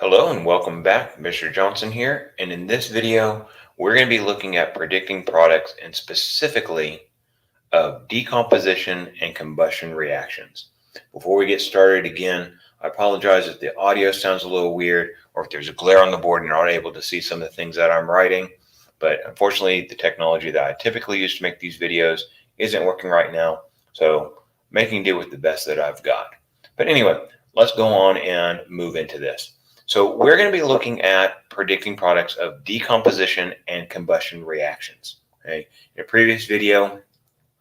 Hello and welcome back. Mr. Johnson here, and in this video we're going to be looking at predicting products and specifically of decomposition and combustion reactions. Before we get started, again, I apologize if the audio sounds a little weird or if there's a glare on the board and you're not able to see some of the things that I'm writing, but unfortunately the technology that I typically use to make these videos isn't working right now, so making do with the best that I've got. But anyway, let's go on and move into this. So we're going to be looking at predicting products of decomposition and combustion reactions. Okay. In a previous video,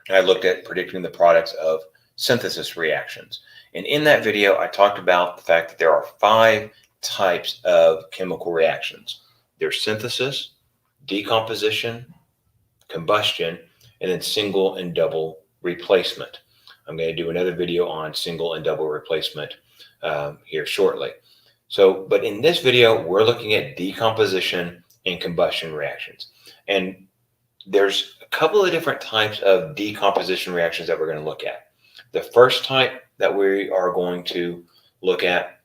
I looked at predicting the products of synthesis reactions. And in that video, I talked about the fact that there are 5 types of chemical reactions. There's synthesis, decomposition, combustion, and then single and double replacement. I'm going to do another video on single and double replacement here shortly. But in this video, we're looking at decomposition and combustion reactions. And there's a couple of different types of decomposition reactions that we're going to look at. The first type that we are going to look at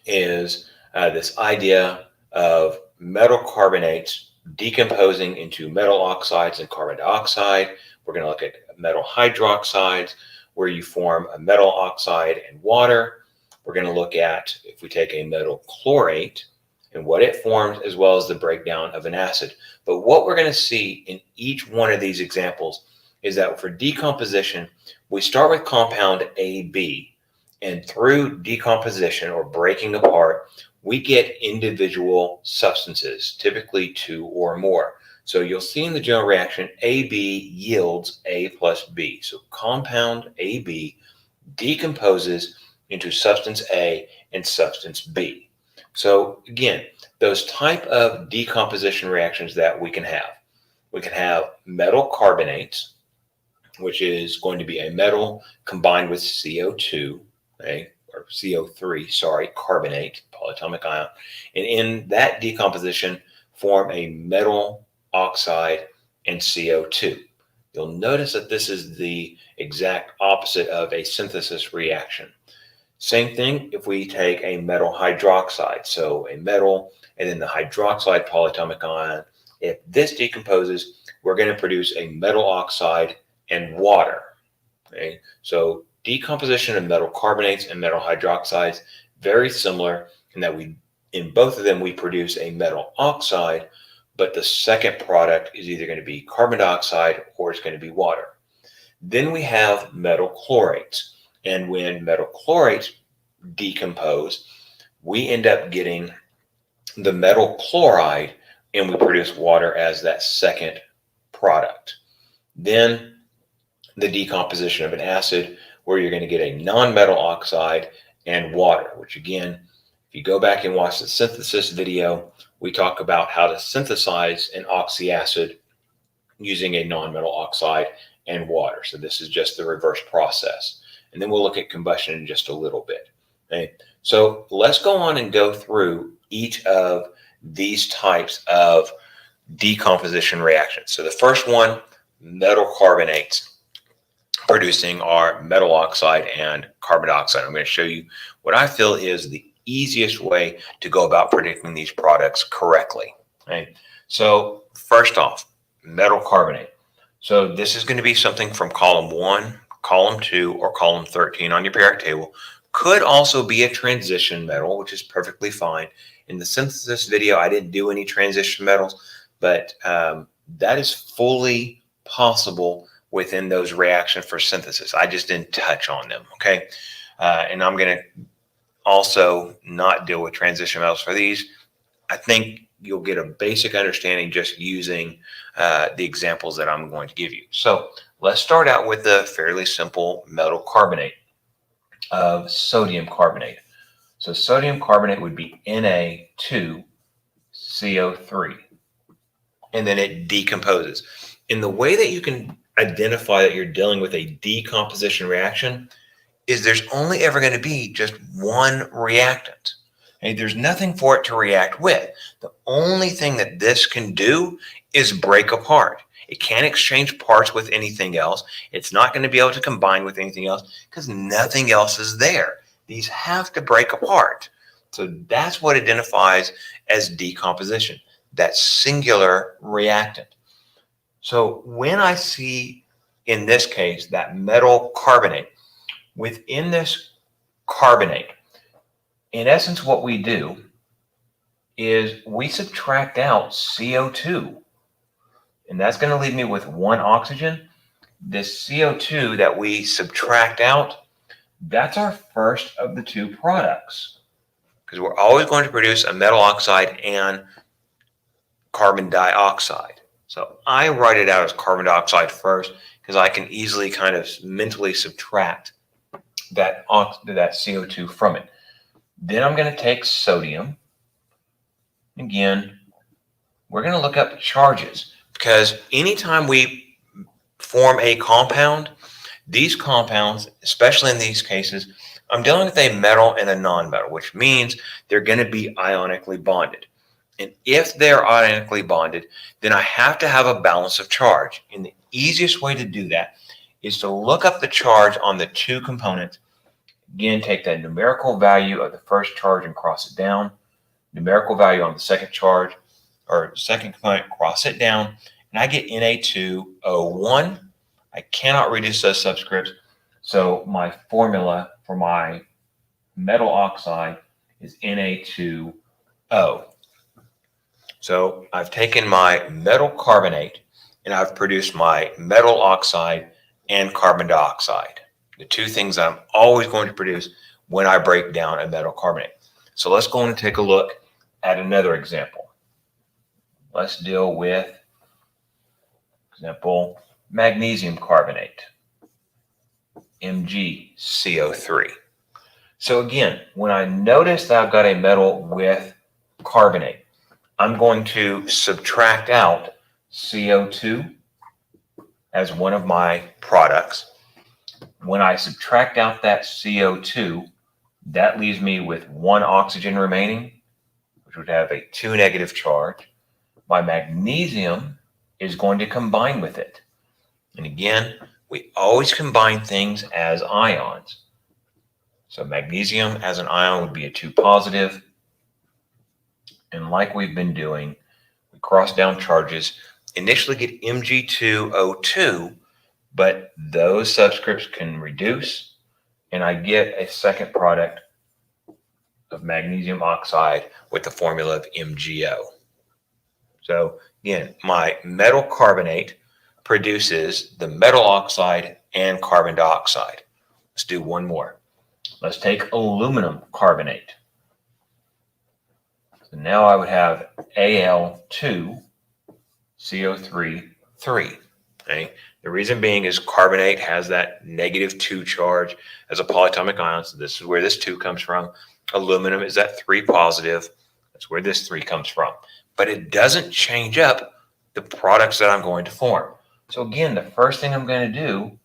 is this idea of metal carbonates decomposing into metal oxides and carbon dioxide. We're going to look at metal hydroxides, where you form a metal oxide and water. We're going to look at if we take a metal chlorate and what it forms, as well as the breakdown of an acid. But what we're going to see in each one of these examples is that for decomposition, we start with compound AB, and through decomposition or breaking apart, we get individual substances, typically 2 or more. So you'll see in the general reaction, AB yields A plus B. So compound AB decomposes into substance A and substance B. So again, those type of decomposition reactions that we can have metal carbonates, which is going to be a metal combined with CO2, okay, or CO3, sorry, carbonate, polyatomic ion, and in that decomposition form a metal oxide and CO2. You'll notice that this is the exact opposite of a synthesis reaction. Same thing if we take a metal hydroxide, so a metal and then the hydroxide polyatomic ion. If this decomposes, we're going to produce a metal oxide and water. Okay? So decomposition of metal carbonates and metal hydroxides, very similar in that in both of them we produce a metal oxide, but the second product is either going to be carbon dioxide or it's going to be water. Then we have metal chlorates. And when metal chlorates decompose, we end up getting the metal chloride and we produce water as that second product. Then the decomposition of an acid, where you're going to get a non-metal oxide and water, which again, if you go back and watch the synthesis video, we talk about how to synthesize an oxyacid using a non-metal oxide and water. So this is just the reverse process. And then we'll look at combustion in just a little bit. Okay? So let's go on and go through each of these types of decomposition reactions. So the first one, metal carbonates producing our metal oxide and carbon dioxide. I'm going to show you what I feel is the easiest way to go about predicting these products correctly. Okay? So first off, metal carbonate. So this is going to be something from column 1, column 2, or column 13 on your periodic table. Could also be a transition metal, which is perfectly fine. In the synthesis video, I didn't do any transition metals, but that is fully possible within those reactions for synthesis. I just didn't touch on them, okay? And I'm going to also not deal with transition metals for these. I think you'll get a basic understanding just using the examples that I'm going to give you. So let's start out with the fairly simple metal carbonate of sodium carbonate. So sodium carbonate would be Na2CO3, and then it decomposes. And the way that you can identify that you're dealing with a decomposition reaction is there's only ever going to be just one reactant. Okay? There's nothing for it to react with. The only thing that this can do is break apart. It can't exchange parts with anything else. It's not going to be able to combine with anything else because nothing else is there. These have to break apart. So that's what identifies as decomposition, that singular reactant. So when I see, in this case, that metal carbonate, within this carbonate, in essence, what we do is we subtract out CO2, and that's going to leave me with one oxygen. This CO2 that we subtract out, that's our first of the two products, because we're always going to produce a metal oxide and carbon dioxide. So I write it out as carbon dioxide first because I can easily kind of mentally subtract that CO2 from it. Then I'm going to take sodium. Again, we're going to look up charges, because anytime we form a compound, these compounds, especially in these cases, I'm dealing with a metal and a non-metal, which means they're going to be ionically bonded. And if they're ionically bonded, then I have to have a balance of charge. And the easiest way to do that is to look up the charge on the two components. Again, take that numerical value of the first charge and cross it down. Numerical value on the second charge, or second component, cross it down, and I get Na2O1. I cannot reduce those subscripts, so my formula for my metal oxide is Na2O. So I've taken my metal carbonate and I've produced my metal oxide and carbon dioxide, the two things I'm always going to produce when I break down a metal carbonate. So let's go and take a look at another example. Let's deal with, for example, magnesium carbonate, MgCO3. So again, when I notice that I've got a metal with carbonate, I'm going to subtract out CO2 as one of my products. When I subtract out that CO2, that leaves me with one oxygen remaining, which would have a 2 negative charge. My magnesium is going to combine with it. And again, we always combine things as ions. So magnesium as an ion would be a 2 positive. And like we've been doing, we cross down charges, initially get Mg2O2, but those subscripts can reduce, and I get a second product of magnesium oxide with the formula of MgO. So again, my metal carbonate produces the metal oxide and carbon dioxide. Let's do one more. Let's take aluminum carbonate. So now I would have Al2CO3 3. Okay? The reason being is carbonate has that -2 charge as a polyatomic ion. So this is where this 2 comes from. Aluminum is that 3 positive. That's where this 3 comes from. But it doesn't change up the products that I'm going to form. So again, the first thing I'm going to do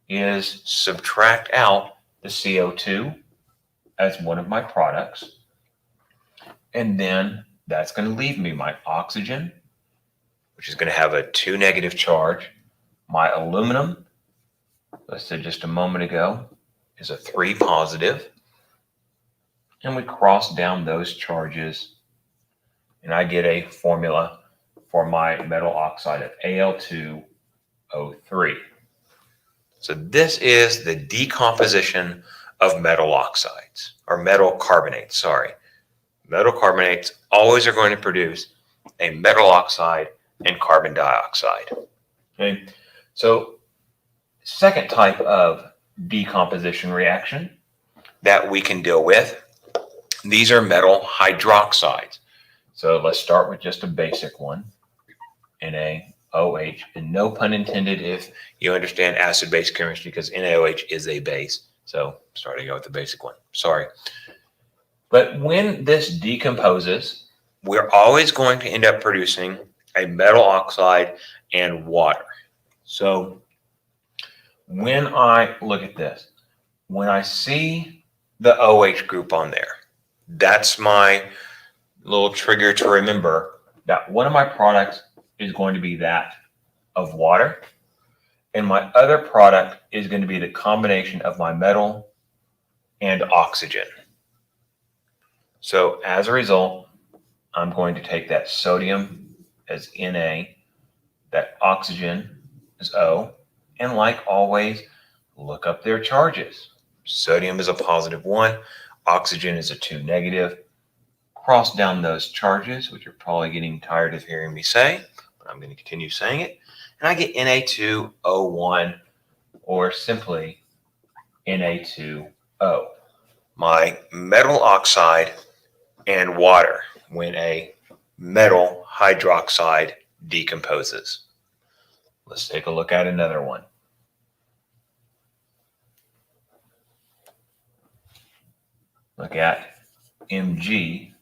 is subtract out the CO2 as one of my products. And then that's going to leave me my oxygen, which is going to have a 2 negative charge. My aluminum, as I said just a moment ago, is a 3 positive. And we cross down those charges, and I get a formula for my metal oxide of Al2O3. So this is the decomposition of metal oxides, or metal carbonates, sorry. Metal carbonates always are going to produce a metal oxide and carbon dioxide. Okay, so second type of decomposition reaction that we can deal with, these are metal hydroxides. So let's start with just a basic one, NaOH, and no pun intended if you understand acid-base chemistry, because NaOH is a base. So starting out with the basic one, sorry. But when this decomposes, we're always going to end up producing a metal oxide and water. So when I look at this, when I see the OH group on there, that's my little trigger to remember that one of my products is going to be that of water, and my other product is going to be the combination of my metal and oxygen. So as a result, I'm going to take that sodium as Na, that oxygen as O, and like always, look up their charges. Sodium is a +1, oxygen is a 2 negative. Cross down those charges, which you're probably getting tired of hearing me say, but I'm going to continue saying it. And I get Na2O1, or simply Na2O. My metal oxide and water when a metal hydroxide decomposes. Let's take a look at another one. Look at MgOH2.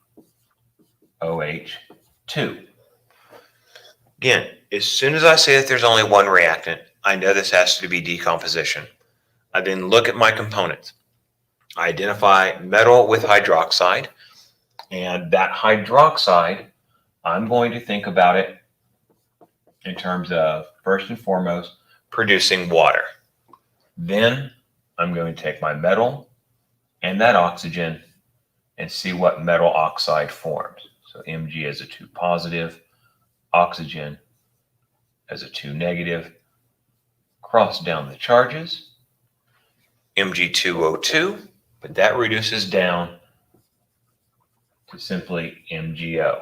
Again, as soon as I say that there's only one reactant, I know this has to be decomposition. I then look at my components. I identify metal with hydroxide, and that hydroxide, I'm going to think about it in terms of, first and foremost, producing water. Then I'm going to take my metal and that oxygen and see what metal oxide forms. So Mg as a 2 positive, oxygen as a 2 negative. Cross down the charges. Mg2O2, but that reduces down to simply MgO.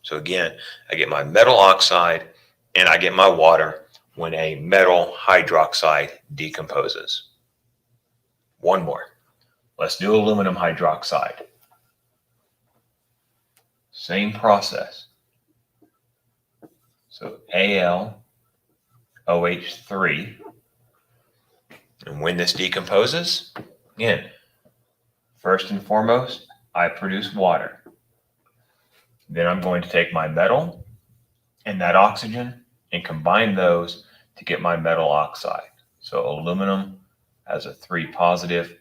So again, I get my metal oxide and I get my water when a metal hydroxide decomposes. One more. Let's do aluminum hydroxide. Same process. So AlOH3. And when this decomposes, again, first and foremost, I produce water. Then I'm going to take my metal and that oxygen and combine those to get my metal oxide. So aluminum as a 3 positive,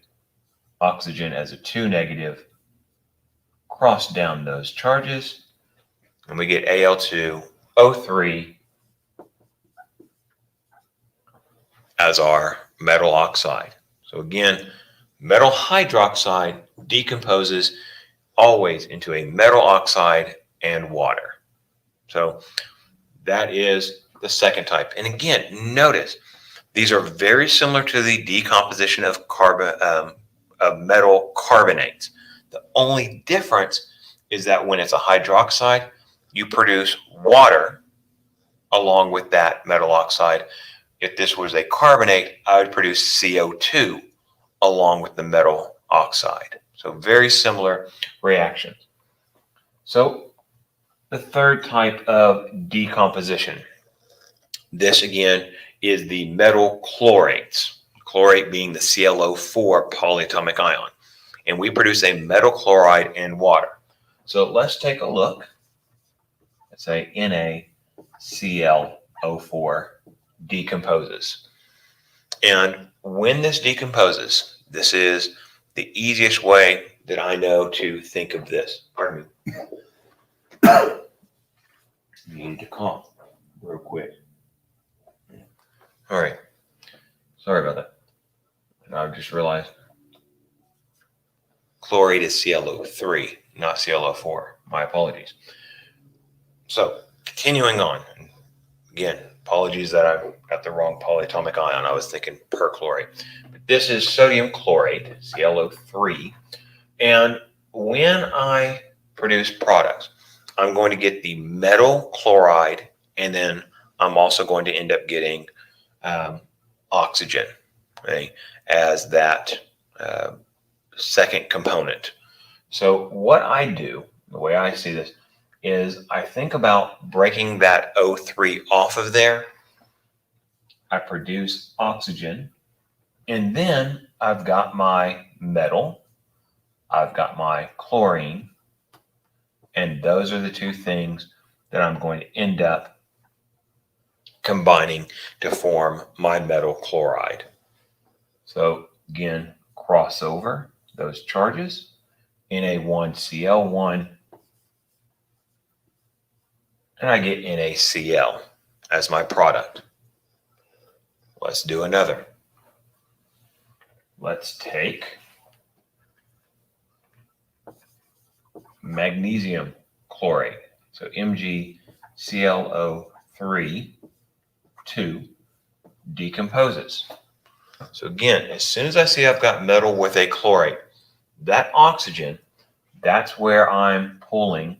oxygen as a 2 negative. Cross down those charges, and we get Al2O3 as our metal oxide. So again, metal hydroxide decomposes always into a metal oxide and water. So that is the second type. And again, notice these are very similar to the decomposition of metal carbonates. The only difference is that when it's a hydroxide, you produce water along with that metal oxide. If this was a carbonate, I would produce CO2 along with the metal oxide. So very similar reactions. So the third type of decomposition. This again is the metal chlorates. Chlorate being the ClO4 polyatomic ion. And we produce a metal chloride and water. So let's take a look. Let's say NaClO4 decomposes. And when this decomposes, this is the easiest way that I know to think of this. Pardon me. I need to cough real quick. All right. Sorry about that. I just realized chlorate is ClO3, not ClO4. My apologies. So continuing on. Again, apologies that I got the wrong polyatomic ion. I was thinking perchlorate. But this is sodium chlorate, ClO3. And when I produce products, I'm going to get the metal chloride, and then I'm also going to end up getting oxygen, okay, as that second component. So what I do, the way I see this, is I think about breaking that O3 off of there. I produce oxygen, and then I've got my metal, I've got my chlorine, and those are the two things that I'm going to end up combining to form my metal chloride. So again, cross over those charges, Na1Cl1, and I get NaCl as my product. Let's do another. Let's take magnesium chlorate. So MgClO3, 2, decomposes. So again, as soon as I see I've got metal with a chlorate, that oxygen, that's where I'm pulling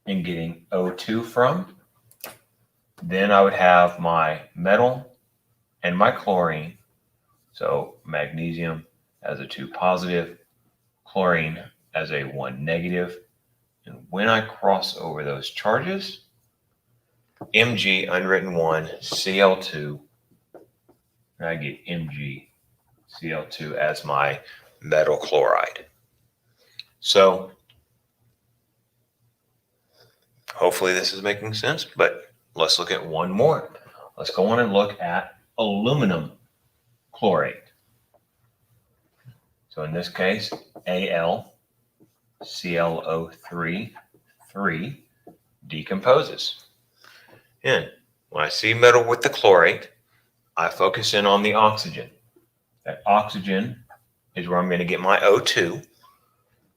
and getting O2 from. Then I would have my metal and my chlorine. So magnesium as a 2 positive, chlorine as a 1 negative. And when I cross over those charges, Mg unwritten 1 Cl2, and I get MgCl2 as my metal chloride. So hopefully this is making sense, but let's look at one more. Let's go on and look at aluminum chlorate. So in this case, AlClO3, 3 decomposes. And when I see metal with the chlorate, I focus in on the oxygen. That oxygen is where I'm going to get my O2.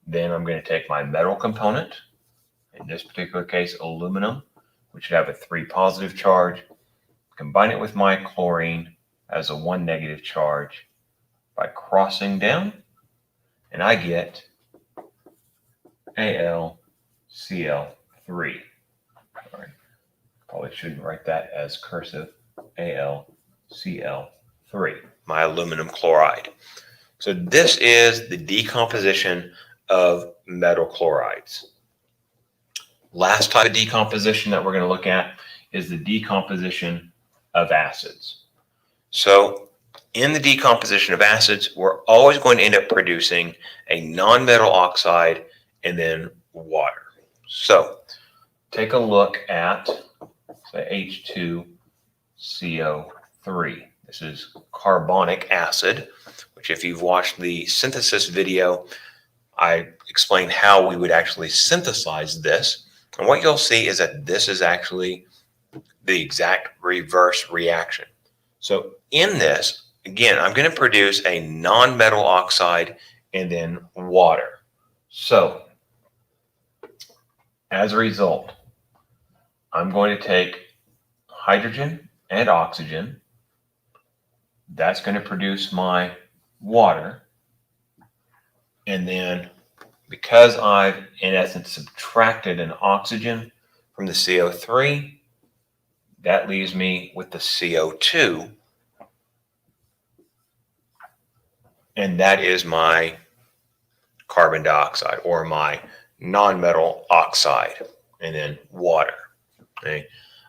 Then I'm going to take my metal component, in this particular case aluminum, which should have a 3 positive charge, combine it with my chlorine as a 1 negative charge by crossing down, and I get AlCl3. Sorry, probably shouldn't write that as cursive. AlCl3, my aluminum chloride. So this is the decomposition of metal chlorides. Last type of decomposition that we're going to look at is the decomposition of acids. So in the decomposition of acids, we're always going to end up producing a nonmetal oxide and then water. So take a look at, say, H2CO3. This is carbonic acid, which if you've watched the synthesis video, I explained how we would actually synthesize this. And what you'll see is that this is actually the exact reverse reaction. So in this, again, I'm going to produce a non-metal oxide and then water. So as a result, I'm going to take hydrogen and oxygen. That's going to produce my water. And then because I've, in essence, subtracted an oxygen from the CO3, that leaves me with the CO2. And that is my carbon dioxide, or my nonmetal oxide, and then water. Okay.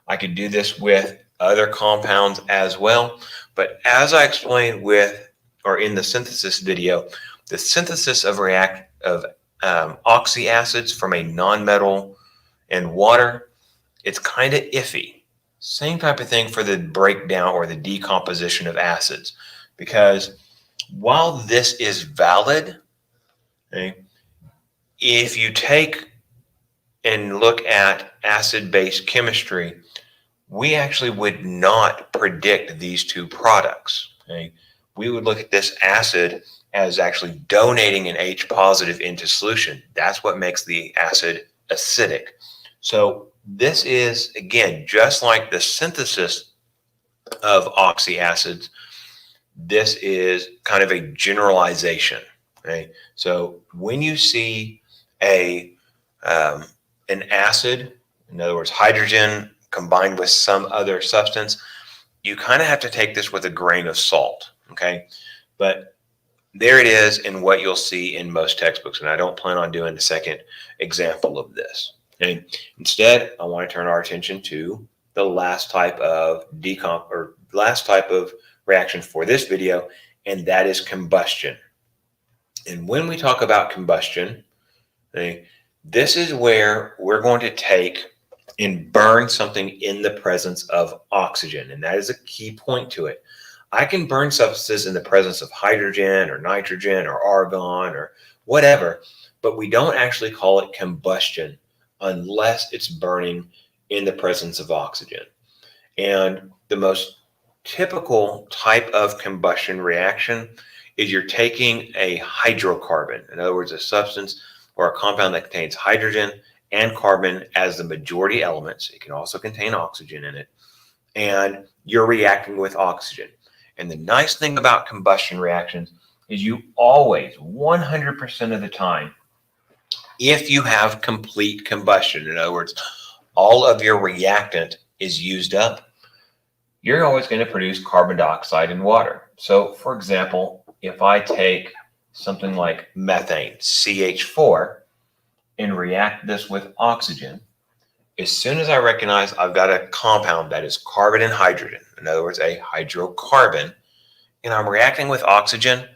I could do this with other compounds as well, but as I explained in the synthesis video, the synthesis of oxy acids from a nonmetal and water, it's kind of iffy. Same type of thing for the breakdown or the decomposition of acids, because while this is valid, okay, if you take and look at acid-base chemistry, we actually would not predict these two products. Okay? We would look at this acid as actually donating an H positive into solution. That's what makes the acid acidic. So this is, again, just like the synthesis of oxy acids, this is kind of a generalization. Okay? So when you see an acid, in other words, hydrogen combined with some other substance, you kind of have to take this with a grain of salt. Okay, but there it is in what you'll see in most textbooks, and I don't plan on doing a second example of this. Okay? Instead, I want to turn our attention to the last type of reaction for this video, and that is combustion. And when we talk about combustion, okay, this is where we're going to take and burn something in the presence of oxygen, and that is a key point to it. I can burn substances in the presence of hydrogen or nitrogen or argon or whatever, but we don't actually call it combustion unless it's burning in the presence of oxygen. And the most typical type of combustion reaction is you're taking a hydrocarbon, in other words, a substance or a compound that contains hydrogen and carbon as the majority elements. It can also contain oxygen in it. And you're reacting with oxygen. And the nice thing about combustion reactions is you always, 100% of the time, if you have complete combustion, in other words, all of your reactant is used up, you're always going to produce carbon dioxide and water. So, for example, if I take something like methane, CH4, and react this with oxygen, as soon as I recognize I've got a compound that is carbon and hydrogen, in other words, a hydrocarbon, and I'm reacting with oxygen,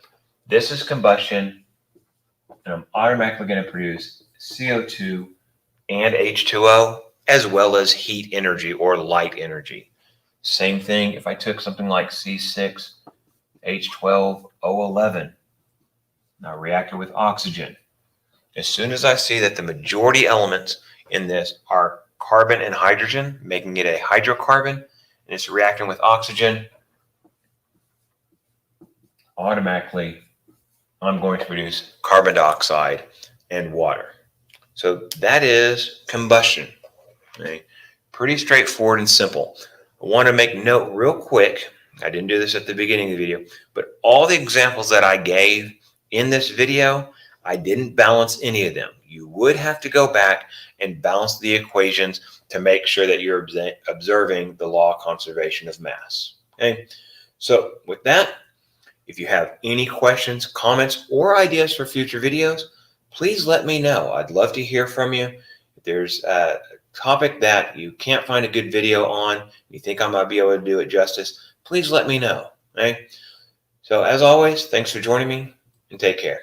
this is combustion, and I'm automatically going to produce CO2 and H2O, as well as heat energy or light energy. Same thing if I took something like C6H12O11, and I reacted with oxygen. As soon as I see that the majority elements in this are carbon and hydrogen, making it a hydrocarbon, and it's reacting with oxygen, automatically I'm going to produce carbon dioxide and water. So that is combustion. Okay? Pretty straightforward and simple. I want to make note real quick, I didn't do this at the beginning of the video, but all the examples that I gave in this video, I didn't balance any of them. You would have to go back and balance the equations to make sure that you're observing the law of conservation of mass. Okay? So with that, if you have any questions, comments, or ideas for future videos, please let me know. I'd love to hear from you. If there's a topic that you can't find a good video on, you think I might be able to do it justice, please let me know. Okay? So as always, thanks for joining me, and take care.